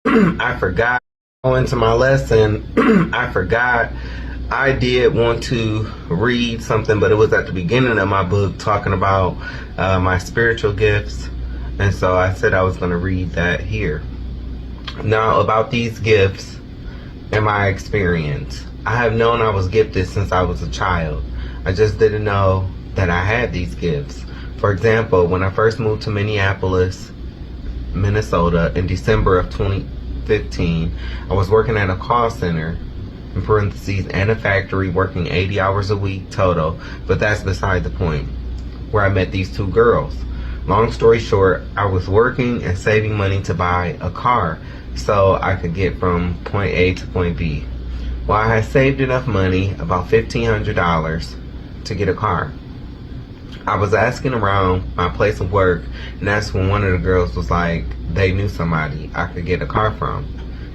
I forgot. Going into my lesson, I forgot I did want to read something, but it was at the beginning of my book talking about my spiritual gifts. And so I said I was going to read that here. Now, about these gifts and my experience. I have known I was gifted since I was a child. I just didn't know that I had these gifts. For example, when I first moved to Minneapolis, Minnesota in December of 2015, I was working at a call center, in parentheses, and a factory, working 80 hours a week total, but that's beside the point, where I met these two girls. Long story short, I was working and saving money to buy a car so I could get from point A to point B. Well, I had saved enough money, about $1,500, to get a car. I was asking around my place of work, and that's when one of the girls was like, they knew somebody I could get a car from.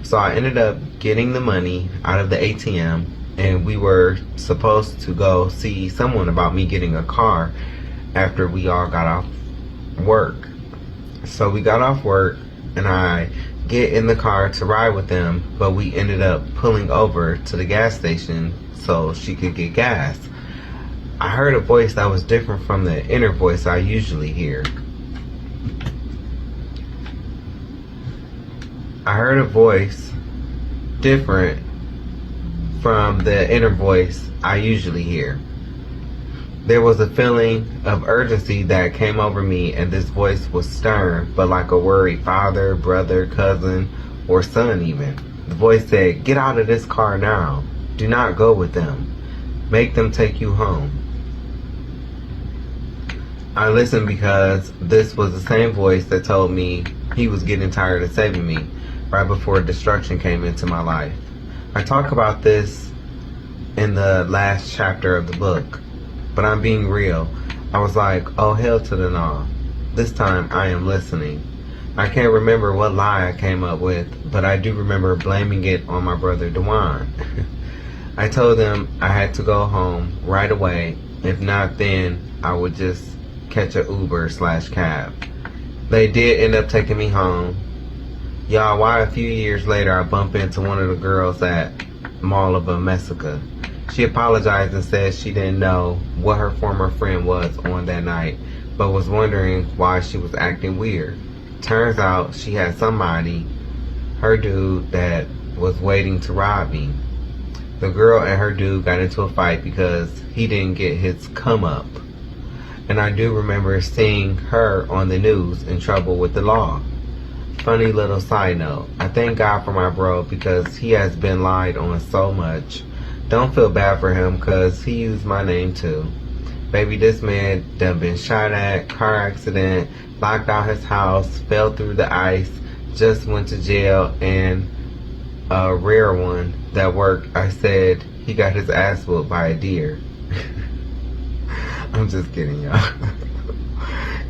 So I ended up getting the money out of the ATM, and we were supposed to go see someone about me getting a car after we all got off work. So we got off work, and I get in the car to ride with them, but we ended up pulling over to the gas station so she could get gas. I heard a voice that was different from the inner voice I usually hear. I heard a voice different from the inner voice I usually hear. There was a feeling of urgency that came over me, and this voice was stern, but like a worried father, brother, cousin, or son even. The voice said, "Get out of this car now. Do not go with them. Make them take you home." I listened because this was the same voice that told me he was getting tired of saving me right before destruction came into my life. I talk about this in the last chapter of the book, but I'm being real. I was like, oh, hell to the no. This time I am listening. I can't remember what lie I came up with, but I do remember blaming it on my brother Dewan. I told them I had to go home right away. If not, then I would just catch a Uber/cab. They did end up taking me home. Y'all, why a few years later I bump into one of the girls at Mall of America. She apologized and said she didn't know what her former friend was on that night, but was wondering why she was acting weird. Turns out she had somebody, her dude, that was waiting to rob me. The girl and her dude got into a fight because he didn't get his come up. And I do remember seeing her on the news in trouble with the law. Funny little side note, I thank God for my bro because he has been lied on so much. Don't feel bad for him because he used my name too. Baby, this man done been shot at, car accident, locked out his house, fell through the ice, just went to jail, and a rare one that worked, I said he got his ass whooped by a deer. I'm just kidding, y'all.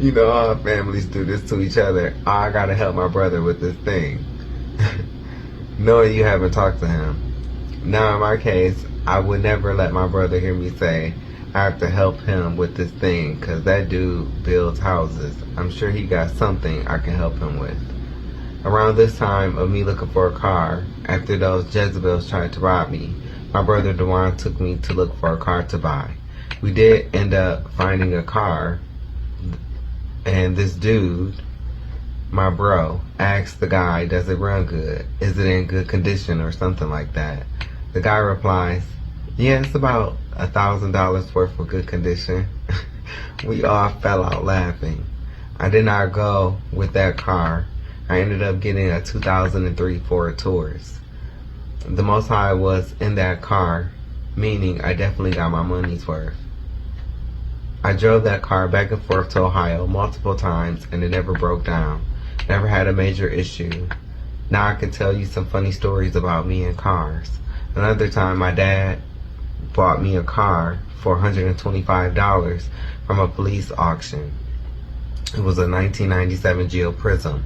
You know, all families do this to each other. Oh, I gotta help my brother with this thing. Knowing you haven't talked to him. Now, in my case, I would never let my brother hear me say I have to help him with this thing, because that dude builds houses. I'm sure he got something I can help him with. Around this time of me looking for a car, after those Jezebels tried to rob me, my brother Dewan took me to look for a car to buy. We did end up finding a car, and this dude, my bro, asked the guy, does it run good? Is it in good condition or something like that? The guy replies, yeah, it's about $1,000 worth of good condition. We all fell out laughing. I did not go with that car. I ended up getting a 2003 Ford Taurus. The Most High was in that car, meaning I definitely got my money's worth. I drove that car back and forth to Ohio multiple times and it never broke down. Never had a major issue. Now I can tell you some funny stories about me and cars. Another time my dad bought me a car for $125 from a police auction. It was a 1997 Geo Prism.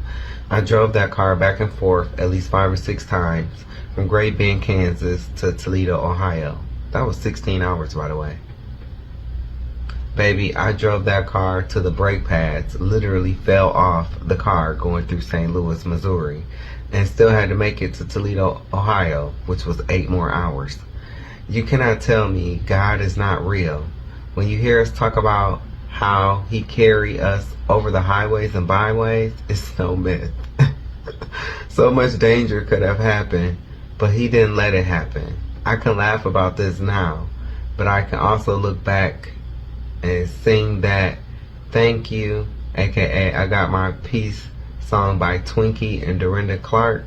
I drove that car back and forth at least 5 or 6 times from Great Bend, Kansas to Toledo, Ohio. That was 16 hours, by the way. Baby, I drove that car to the brake pads, literally fell off the car going through St. Louis, Missouri. and still had to make it to Toledo, Ohio, which was 8 more hours. You cannot tell me God is not real. When you hear us talk about how he carry us over the highways and byways, it's no myth. So much danger could have happened, but he didn't let it happen. I can laugh about this now, but I can also look back and sing that Thank You, aka I Got My Peace song by Twinkie and Dorinda Clark.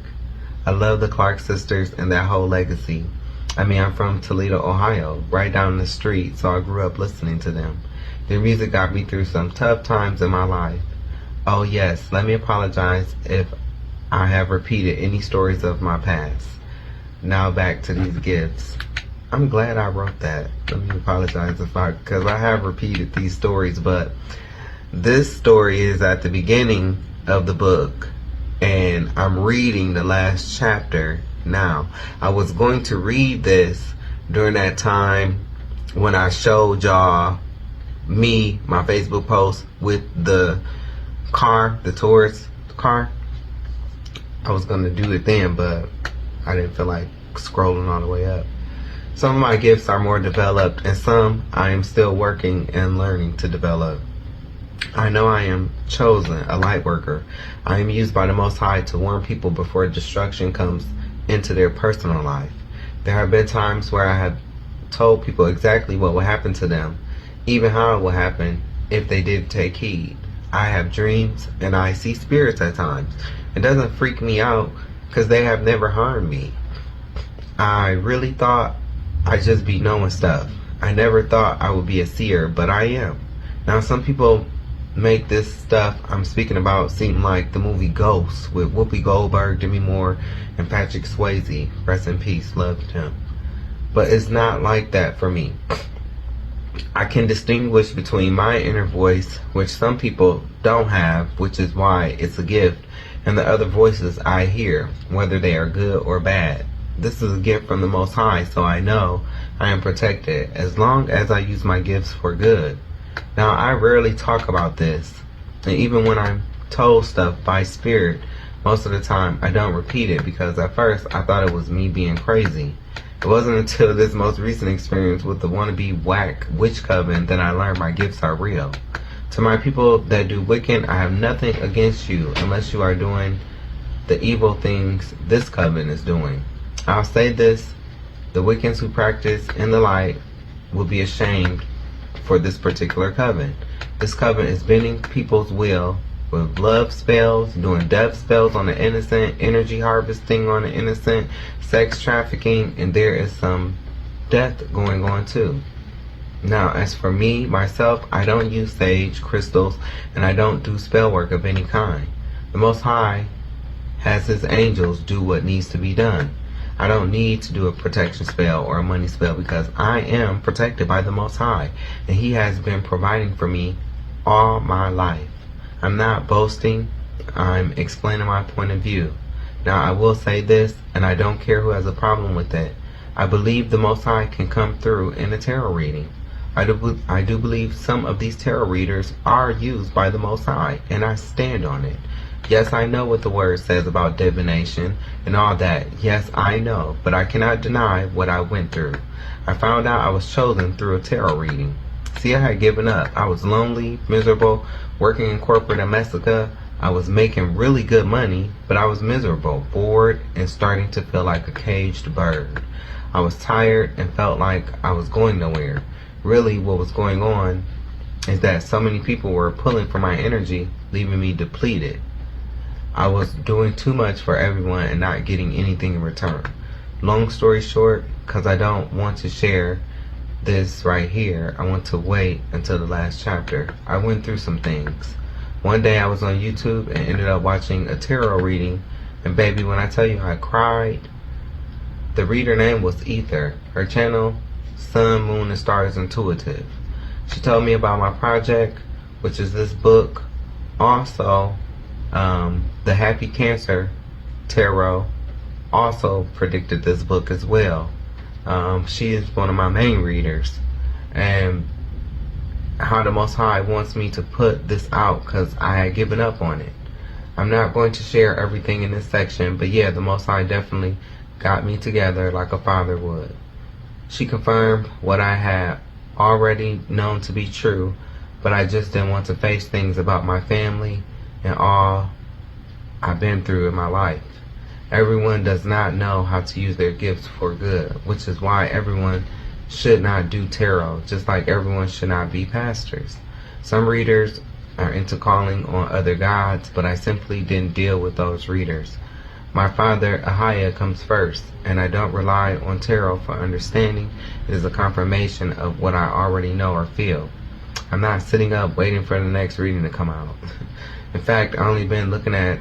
I love the Clark sisters and that whole legacy. I mean, I'm from Toledo, Ohio, right down the street, so I grew up listening to them. Their music got me through some tough times in my life. Oh yes, let me apologize if I have repeated any stories of my past. Now back to these gifts. I'm glad I wrote that. Let me apologize because I have repeated these stories, but this story is at the beginning of the book, and I'm reading the last chapter now. I was going to read this during that time when I showed y'all my Facebook post with the car, the tourist car. I was going to do it then, but I didn't feel like scrolling all the way up. Some of my gifts are more developed, and some I am still working and learning to develop. I know I am chosen, a light worker. I am used by the Most High to warn people before destruction comes into their personal life. There have been times where I have told people exactly what will happen to them, even how it will happen if they did take heed. I have dreams and I see spirits at times. It doesn't freak me out because they have never harmed me. I really thought I'd just be knowing stuff. I never thought I would be a seer, but I am. Now some people make this stuff I'm speaking about seem like the movie Ghost with Whoopi Goldberg, Demi Moore, and Patrick Swayze. Rest in peace, loved him. But it's not like that for me. I can distinguish between my inner voice, which some people don't have, which is why it's a gift, and the other voices I hear, whether they are good or bad. This is a gift from the Most High, so I know I am protected as long as I use my gifts for good. Now, I rarely talk about this, and even when I'm told stuff by spirit, most of the time I don't repeat it because at first I thought it was me being crazy. It wasn't until this most recent experience with the wannabe whack witch coven that I learned my gifts are real. To my people that do Wiccan, I have nothing against you unless you are doing the evil things this coven is doing. I'll say this, the Wiccans who practice in the light will be ashamed for this particular coven. This coven is bending people's will with love spells, doing death spells on the innocent, energy harvesting on the innocent, sex trafficking, and there is some death going on too. Now, as for me, myself, I don't use sage, crystals, and I don't do spell work of any kind. The Most High has his angels do what needs to be done. I don't need to do a protection spell or a money spell because I am protected by the Most High, and he has been providing for me all my life. I'm not boasting, I'm explaining my point of view. Now, I will say this, and I don't care who has a problem with it. I believe the Most High can come through in a tarot reading. I do believe some of these tarot readers are used by the Most High, and I stand on it. Yes, I know what the word says about divination and all that. Yes, I know, but I cannot deny what I went through. I found out I was chosen through a tarot reading. See, I had given up. I was lonely, miserable, working in corporate in Mexico. I was making really good money, but I was miserable, bored, and starting to feel like a caged bird. I was tired and felt like I was going nowhere. Really, what was going on is that so many people were pulling from my energy, leaving me depleted. I was doing too much for everyone and not getting anything in return. Long story short, because I don't want to share this right here, I want to wait until the last chapter. I went through some things. One day I was on YouTube and ended up watching a tarot reading, and baby, when I tell you I cried, the reader name was Ether. Her channel, Sun, Moon, and Stars Intuitive. She told me about my project, which is this book. Also, the Happy Cancer Tarot also predicted this book as well. She is one of my main readers, and how the Most High wants me to put this out because I had given up on it. I'm not going to share everything in this section, but yeah, the Most High definitely got me together like a father would. She confirmed what I had already known to be true, but I just didn't want to face things about my family and all I've been through in my life. Everyone does not know how to use their gifts for good, which is why everyone should not do tarot, just like everyone should not be pastors. Some readers are into calling on other gods, but I simply didn't deal with those readers. My father, Ahaya, comes first, and I don't rely on tarot for understanding. It is a confirmation of what I already know or feel. I'm not sitting up waiting for the next reading to come out. In fact, I've only been looking at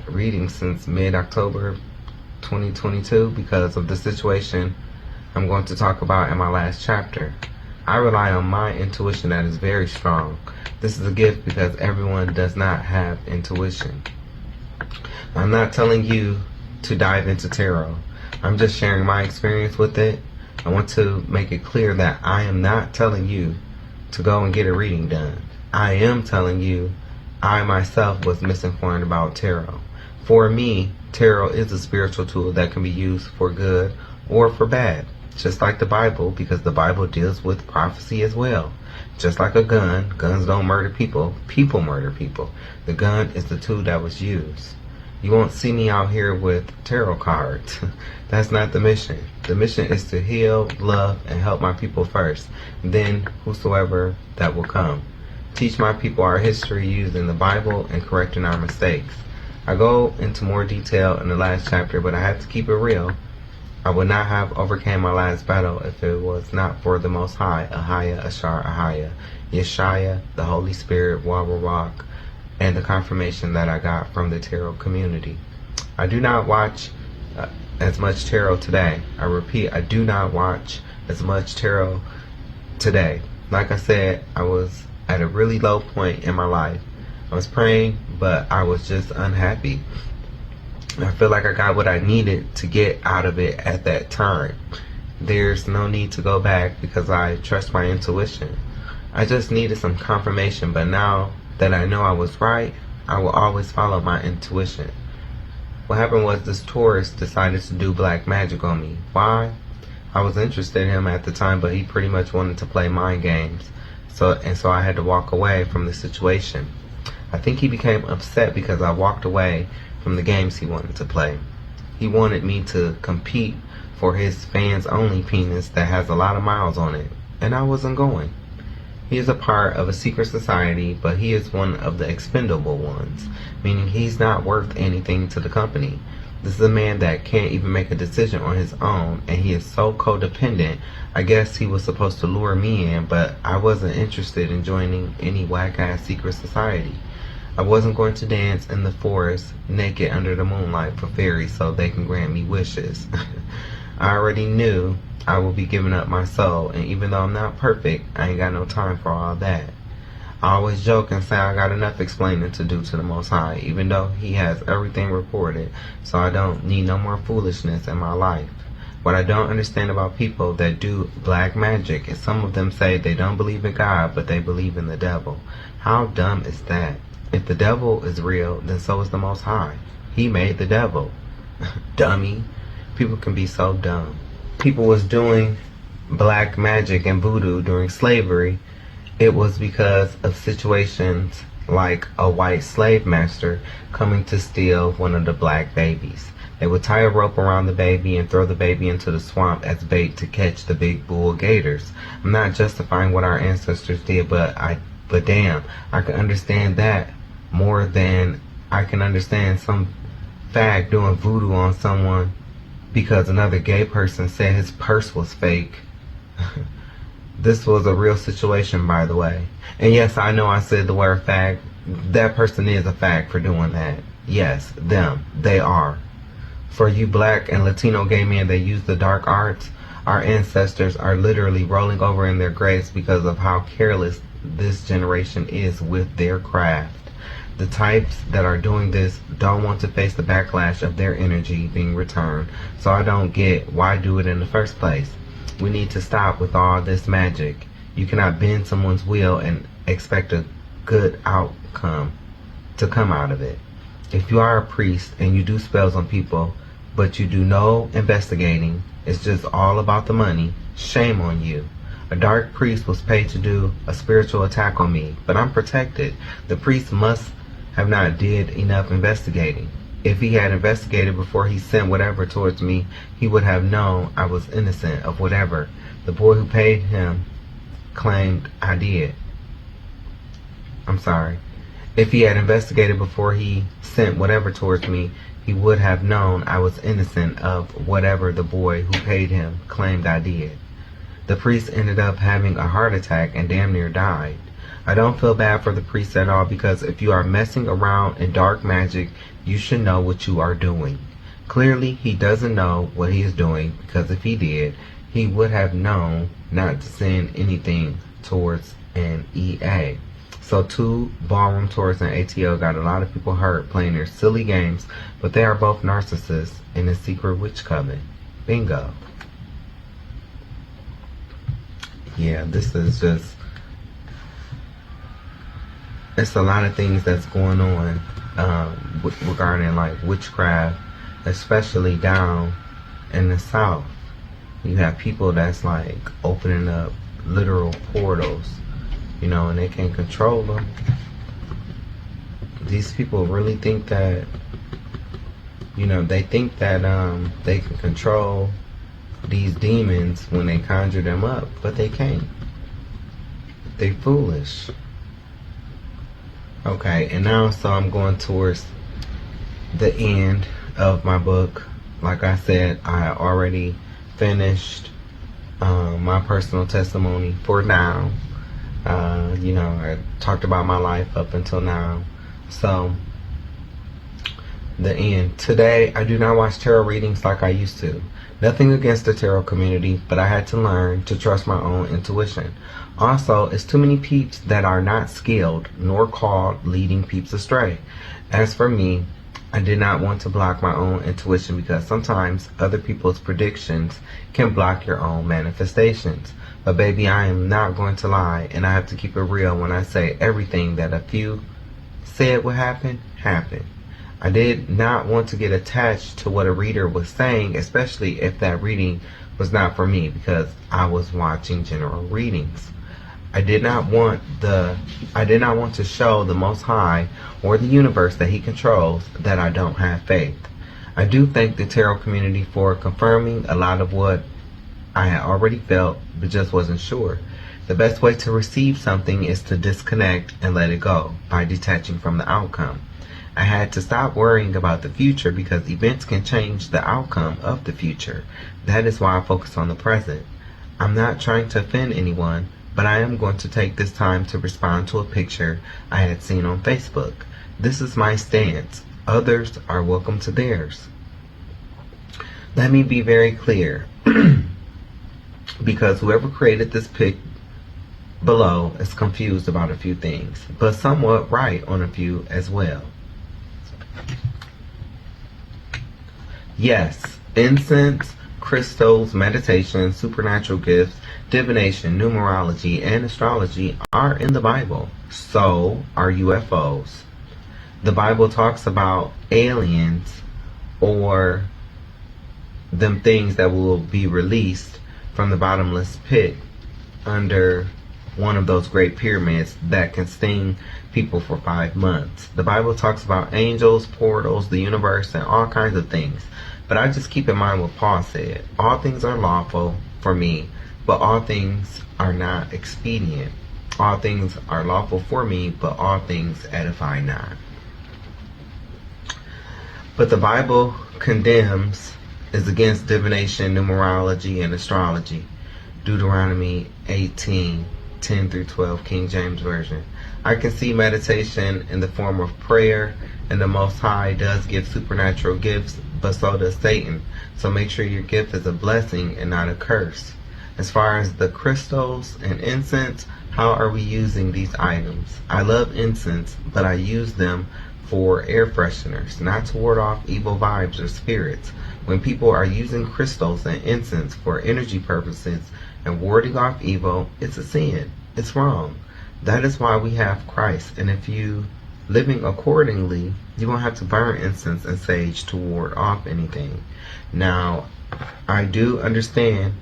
readings since mid-October 2022 because of the situation I'm going to talk about in my last chapter. I rely on my intuition that is very strong. This is a gift because everyone does not have intuition. I'm not telling you to dive into tarot. I'm just sharing my experience with it. I want to make it clear that I am not telling you to go and get a reading done. I am telling you I myself was misinformed about tarot. For me, tarot is a spiritual tool that can be used for good or for bad. Just like the Bible, because the Bible deals with prophecy as well. Just like a gun, guns don't murder people, people murder people. The gun is the tool that was used. You won't see me out here with tarot cards. That's not the mission. The mission is to heal, love, and help my people first. Then whosoever that will come. Teach my people our history using the Bible and correcting our mistakes. I go into more detail in the last chapter, but I have to keep it real. I would not have overcame my last battle if it was not for the Most High, Ahaya, Ashar, Ahaya, Yeshaya, the Holy Spirit, Wawarok, and the confirmation that I got from the tarot community. I do not watch as much tarot today. I repeat, I do not watch as much tarot today. Like I said, I was at a really low point in my life. I was praying, but I was just unhappy. I feel like I got what I needed to get out of it at that time. There's no need to go back because I trust my intuition. I just needed some confirmation, but now that I know I was right, I will always follow my intuition. What happened was this tourist decided to do black magic on me. Why? I was interested in him at the time, but he pretty much wanted to play mind games. So I had to walk away from the situation. I think he became upset because I walked away from the games he wanted to play. He wanted me to compete for his fans only penis that has a lot of miles on it, and I wasn't going. He is a part of a secret society, but he is one of the expendable ones, meaning he's not worth anything to the company. This is a man that can't even make a decision on his own, and he is so codependent. I guess he was supposed to lure me in, but I wasn't interested in joining any whack-ass secret society. I wasn't going to dance in the forest naked under the moonlight for fairies so they can grant me wishes. I already knew I would be giving up my soul, and even though I'm not perfect, I ain't got no time for all that. I always joke and say I got enough explaining to do to the Most High, even though He has everything reported, so I don't need no more foolishness in my life. What I don't understand about people that do black magic is some of them say they don't believe in God, but they believe in the devil. How dumb is that? If the devil is real, then so is the Most High. He made the devil. Dummy. People can be so dumb. People was doing black magic and voodoo during slavery. It was because of situations like a white slave master coming to steal one of the black babies. They would tie a rope around the baby and throw the baby into the swamp as bait to catch the big bull gators. I'm not justifying what our ancestors did, but damn, I can understand that more than I can understand some fag doing voodoo on someone because another gay person said his purse was fake. This was a real situation, by the way. And yes, I know I said the word fag. That person is a fag for doing that. Yes, them. They are. For you black and Latino gay men that use the dark arts, our ancestors are literally rolling over in their graves because of how careless this generation is with their craft. The types that are doing this don't want to face the backlash of their energy being returned, so I don't get why do it in the first place. We need to stop with all this magic. You cannot bend someone's will and expect a good outcome to come out of it. If you are a priest and you do spells on people, but you do no investigating, it's just all about the money, shame on you. A dark priest was paid to do a spiritual attack on me, but I'm protected. The priest must have not did enough investigating. If he had investigated before he sent whatever towards me, he would have known I was innocent of whatever the boy who paid him claimed I did. I'm sorry. If he had investigated before he sent whatever towards me, he would have known I was innocent of whatever the boy who paid him claimed I did. The priest ended up having a heart attack and damn near died. I don't feel bad for the priest at all, because if you are messing around in dark magic, you should know what you are doing. Clearly, he doesn't know what he is doing, because if he did, he would have known not to send anything towards an EA. So 2 ballroom tours and ATL got a lot of people hurt playing their silly games, but they are both narcissists in a secret witch coven. Bingo. Yeah, this is just, it's a lot of things that's going on regarding like witchcraft, especially down in the South. You have people that's like opening up literal portals, you know, and they can't control them. These people really think that, you know, they think that they can control these demons when they conjure them up, but they can't. They foolish. Okay, and now so I'm going towards the end of my book. Like I said, I already finished my personal testimony for now. You know, I talked about my life up until now. So, the end. Today, I do not watch tarot readings like I used to. Nothing against the tarot community, but I had to learn to trust my own intuition. Also, it's too many peeps that are not skilled nor called leading peeps astray. As for me, I did not want to block my own intuition, because sometimes other people's predictions can block your own manifestations. But baby, I am not going to lie, and I have to keep it real when I say everything that a few said would happen, happened. I did not want to get attached to what a reader was saying, especially if that reading was not for me, because I was watching general readings. I did not want to show the Most High or the universe that He controls that I don't have faith. I do thank the tarot community for confirming a lot of what I had already felt, but just wasn't sure. The best way to receive something is to disconnect and let it go by detaching from the outcome. I had to stop worrying about the future, because events can change the outcome of the future. That is why I focus on the present. I'm not trying to offend anyone, but I am going to take this time to respond to a picture I had seen on Facebook. This is my stance. Others are welcome to theirs. Let me be very clear, because whoever created this pic below is confused about a few things, but somewhat right on a few as well. Yes, incense, crystals, meditation, supernatural gifts, divination, numerology, and astrology are in the Bible. So are UFOs. The Bible talks about aliens, or them things that will be released from the bottomless pit under one of those great pyramids that can sting people for 5 months. The Bible talks about angels, portals, the universe, and all kinds of things. But I just keep in mind what Paul said. All things are lawful for me, but all things are not expedient. All things are lawful for me, but all things edify not. But the Bible condemns, is against divination, numerology, and astrology. Deuteronomy 18:10-12, King James Version. I can see meditation in the form of prayer, and the Most High does give supernatural gifts, but so does Satan. So make sure your gift is a blessing and not a curse. As far as the crystals and incense, how are we using these items? I love incense, but I use them for air fresheners, not to ward off evil vibes or spirits. When people are using crystals and incense for energy purposes and warding off evil, it's a sin. It's wrong. That is why we have Christ. And if you living accordingly, you're going to have to burn incense and sage to ward off anything. Now, I do understand,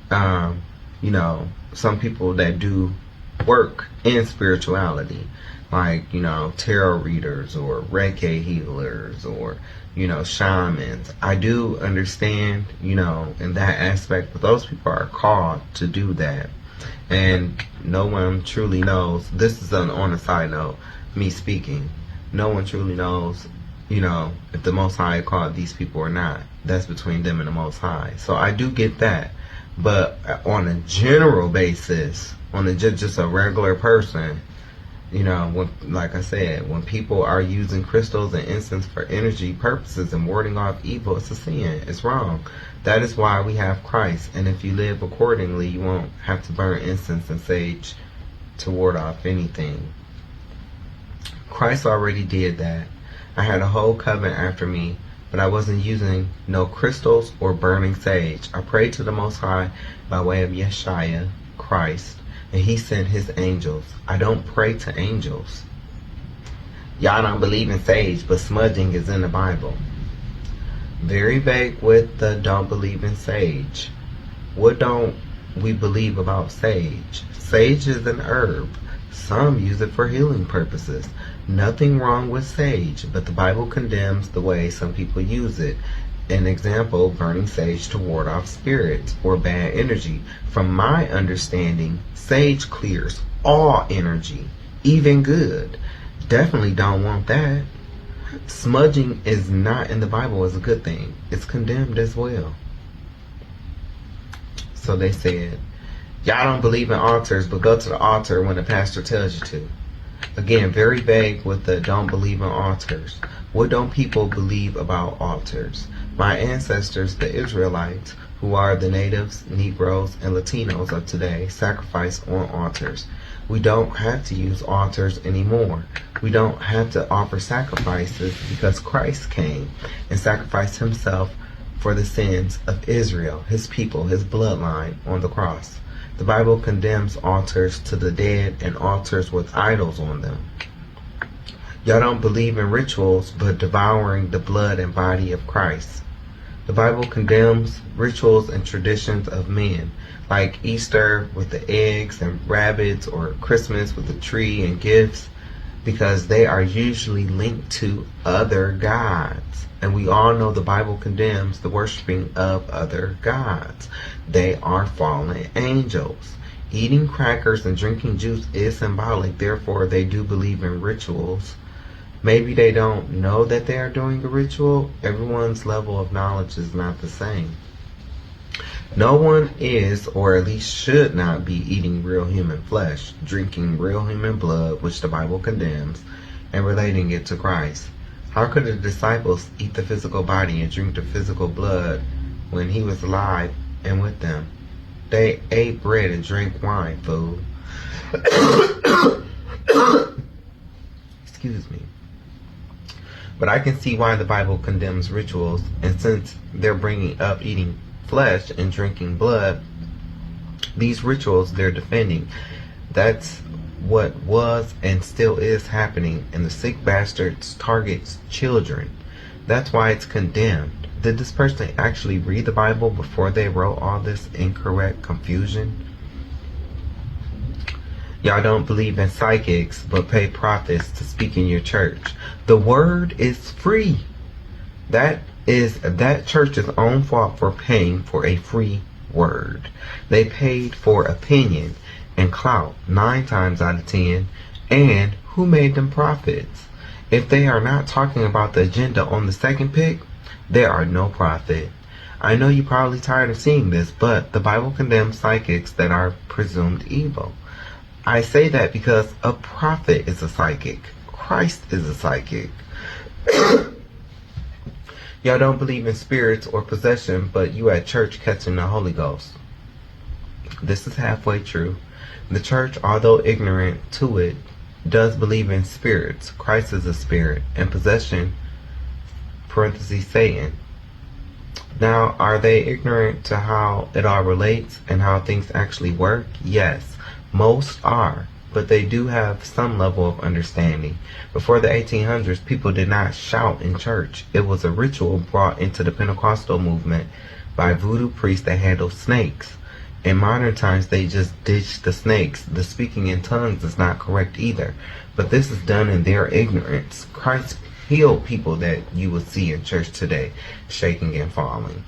some people that do work in spirituality, like, tarot readers or Reiki healers or, shamans. I do understand, in that aspect, but those people are called to do that. And no one truly knows, this is on a side note, me speaking, no one truly knows, if the Most High called these people or not. That's between them and the Most High. So I do get that. But on a general basis, on just a regular person, when, like I said, when people are using crystals and incense for energy purposes and warding off evil, it's a sin. It's wrong. That is why we have Christ. And if you live accordingly, you won't have to burn incense and sage to ward off anything. Christ already did that. I had a whole coven after me, but I wasn't using no crystals or burning sage. I prayed to the Most High by way of Yeshua, Christ, and He sent His angels. I don't pray to angels. Y'all don't believe in sage, but smudging is in the Bible. Very vague with the don't believe in sage. What don't we believe about sage? Sage is an herb. Some use it for healing purposes. Nothing wrong with sage, but the Bible condemns the way some people use it. An example, burning sage to ward off spirits or bad energy. From my understanding, sage clears all energy, even good. Definitely don't want that. Smudging is not in the Bible as a good thing. It's condemned as well. So they said, y'all don't believe in altars, but go to the altar when the pastor tells you to. Again, very vague with the don't believe in altars. What don't people believe about altars? My ancestors, the Israelites, who are the natives, Negroes, and Latinos of today, sacrifice on altars. We don't have to use altars anymore. We don't have to offer sacrifices because Christ came and sacrificed Himself for the sins of Israel, His people, His bloodline on the cross. The Bible condemns altars to the dead and altars with idols on them. Y'all don't believe in rituals, but devouring the blood and body of Christ. The Bible condemns rituals and traditions of men, like Easter with the eggs and rabbits, or Christmas with the tree and gifts, because they are usually linked to other gods. And we all know the Bible condemns the worshiping of other gods. They are fallen angels. Eating crackers and drinking juice is symbolic, therefore they do believe in rituals. Maybe they don't know that they are doing a ritual. Everyone's level of knowledge is not the same. No one is, or at least should not be, eating real human flesh, drinking real human blood, which the Bible condemns, and relating it to Christ. How could the disciples eat the physical body and drink the physical blood when He was alive and with them? They ate bread and drank wine, fool. Excuse me. But I can see why the Bible condemns rituals, and since they're bringing up eating flesh and drinking blood, these rituals they're defending. That's what was and still is happening, and the sick bastards targets children. That's why it's condemned. Did this person actually read the Bible before they wrote all this incorrect confusion? Y'all don't believe in psychics, but pay prophets to speak in your church. The word is free. That is that church's own fault for paying for a free word. They paid for opinion and clout 9 times out of 10. And who made them prophets? If they are not talking about the agenda on the second pick, they are no prophet. I know you're probably tired of seeing this, but the Bible condemns psychics that are presumed evil. I say that because a prophet is a psychic. Christ is a psychic. Y'all don't believe in spirits or possession, but you at church catching the Holy Ghost. This is halfway true. The church, although ignorant to it, does believe in spirits. Christ is a spirit, and possession, parentheses, Satan. Now, are they ignorant to how it all relates and how things actually work? Yes, most are. but they do have some level of understanding. Before the 1800s, people did not shout in church. It was a ritual brought into the Pentecostal movement by voodoo priests that handled snakes. In modern times, they just ditched the snakes. The speaking in tongues is not correct either, but this is done in their ignorance. Christ healed people that you will see in church today, shaking and falling.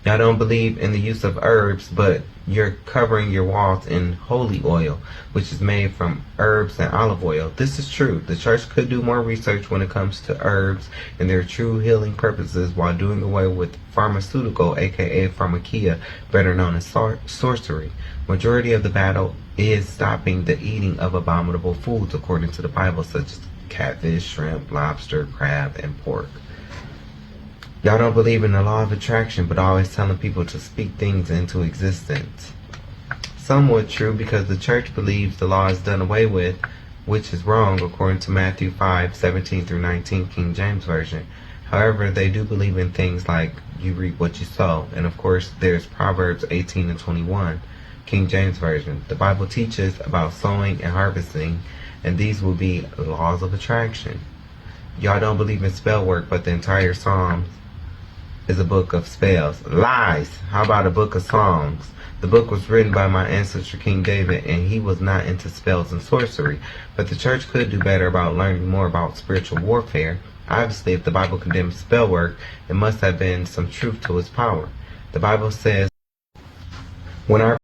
Y'all don't believe in the use of herbs, but you're covering your walls in holy oil, which is made from herbs and olive oil. This is true. The church could do more research when it comes to herbs and their true healing purposes while doing away with pharmaceutical, aka pharmakia, better known as sorcery. Majority of the battle is stopping the eating of abominable foods according to the Bible, such as catfish, shrimp, lobster, crab, and pork. Y'all don't believe in the law of attraction, but always telling people to speak things into existence. Somewhat true, because the church believes the law is done away with, which is wrong according to Matthew 5:17 through 19, King James Version. However, they do believe in things like you reap what you sow. And of course, there's Proverbs 18 and 21, King James Version. The Bible teaches about sowing and harvesting, and these will be laws of attraction. Y'all don't believe in spell work, but the entire Psalms is a book of spells. Lies! How about a book of songs? The book was written by my ancestor King David, and he was not into spells and sorcery. But the church could do better about learning more about spiritual warfare. Obviously, if the Bible condemns spell work, it must have been some truth to its power. The Bible says, when our